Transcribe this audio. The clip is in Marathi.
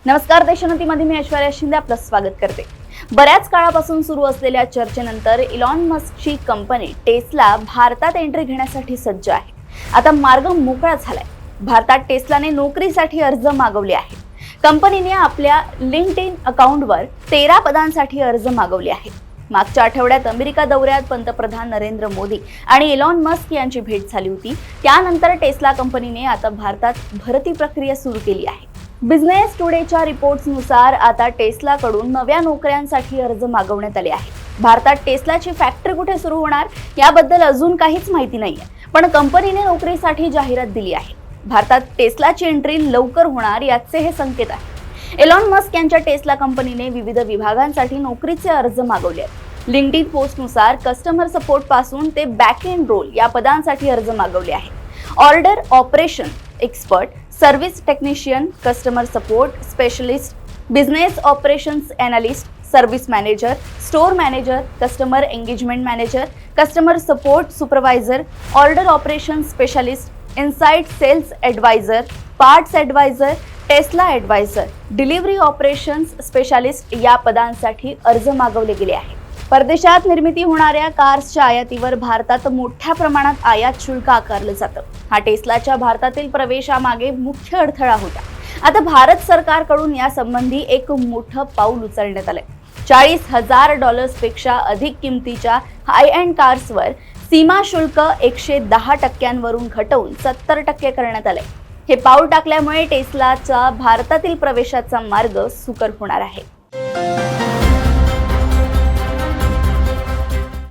नमस्कार, देशोन्नतीमध्ये मी ऐश्वर्या शिंदे आपलं स्वागत करते। बऱ्याच काळापासून सुरू असलेल्या चर्चेनंतर इलॉन मस्कची कंपनी टेस्ला भारतात एंट्री घेण्यासाठी सज्ज आहे। आता मार्ग मोकळा झालाय। भारतात टेस्लाने नोकरीसाठी अर्ज मागवले आहे। कंपनीने आपल्या लिंक्डइन अकाउंटवर 13 पदांसाठी अर्ज मागवले आहे। मागच्या आठवड्यात अमेरिका दौऱ्यात पंतप्रधान नरेंद्र मोदी आणि इलॉन मस्क यांची भेट झाली होती। त्यानंतर टेस्ला कंपनीने आता भारतात भरती प्रक्रिया सुरू केली आहे। बिझनेस टुडेच्या रिपोर्ट्सनुसार आता टेस्लाकडून नव्या नोकऱ्यांसाठी अर्ज मागवण्यात आले आहेत। भारतात टेस्लाची फॅक्टरी कुठे सुरू होणार याबद्दल अजून काहीच माहिती नाहीये, पण कंपनीने नोकरीसाठी जाहिरात दिली आहे। भारतात टेस्लाची एंट्री लवकर होणार याचे हे संकेत आहेत। इलॉन मस्क यांच्या टेस्ला कंपनीने विविध विभागांसाठी नोकरीचे अर्ज मागवले आहेत। लिंक्डइन पोस्टनुसार कस्टमर सपोर्ट पासून ते बॅक एंड रोल या पदांसाठी अर्ज मागवले आहेत। Order operation expert, service technician, customer support specialist, business operations analyst, service manager, store manager, customer engagement manager, customer support supervisor, order operation specialist, inside sales advisor, parts advisor, Tesla advisor, delivery operations specialist या पदांसाठी अर्ज मागवले गेले आहेत। परदेशात निर्मिती होणाऱ्या कार्सच्या आयातीवर भारतात मोठ्या प्रमाणात आयात शुल्क आकारलं जातं। हा टेस्लाच्या भारतातील प्रवेशामागे मुख्य अडथळा होता। आता भारत सरकारकडून यासंबंधी एक मोठं पाऊल उचलण्यात आलंय। $40,000 पेक्षा अधिक किमतीच्या हाय एंड कार्सवर सीमा शुल्क 110% घटवून 70% करण्यात आलंय। हे पाऊल टाकल्यामुळे टेस्लाचा भारतातील प्रवेशाचा मार्ग सुकर होणार आहे।